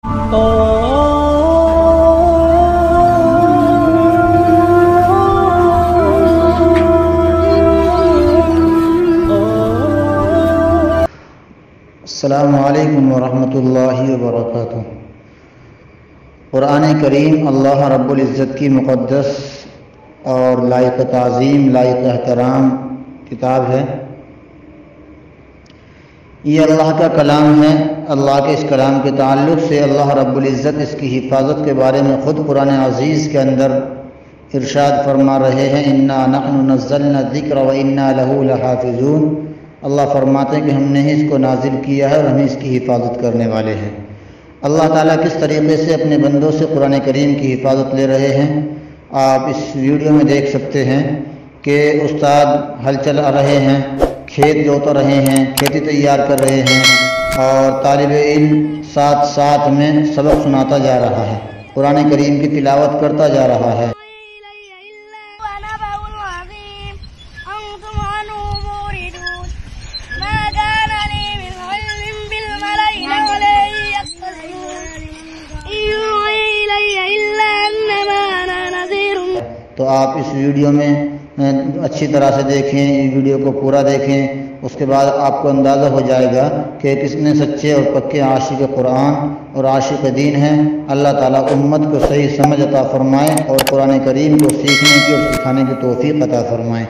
السلام علیکم ورحمۃ اللہ وبرکاتہ۔ قرآن کریم اللہ رب العزت کی مقدس اور لائق تعظیم، لائق احترام کتاب ہے۔ یہ اللہ کا کلام ہے۔ اللہ کے اس کلام کے تعلق سے اللہ رب العزت اس کی حفاظت کے بارے میں خود قرآن عزیز کے اندر ارشاد فرما رہے ہیں، انا نحن نزلنا الذکر وانا لہ لحافظون۔ اللہ فرماتے ہیں کہ ہم نے ہی اس کو نازل کیا ہے اور ہم اس کی حفاظت کرنے والے ہیں۔ اللہ تعالیٰ کس طریقے سے اپنے بندوں سے قرآن کریم کی حفاظت لے رہے ہیں، آپ اس ویڈیو میں دیکھ سکتے ہیں کہ استاد ہل چلا رہے ہیں، کھیت جوت رہے ہیں، کھیتی تیار کر رہے ہیں، اور طالب علم ساتھ ساتھ میں سبق سناتا جا رہا ہے، قرآن کریم کی تلاوت کرتا جا رہا ہے۔ تو آپ اس ویڈیو میں اچھی طرح سے دیکھیں، یہ ویڈیو کو پورا دیکھیں، اس کے بعد آپ کو اندازہ ہو جائے گا کہ کتنے سچے اور پکے عاشق قرآن اور عاشق دین ہیں۔ اللہ تعالیٰ امت کو صحیح سمجھ عطا فرمائے اور قرآن کریم کو سیکھنے کی اور سکھانے کی توفیق عطا فرمائے۔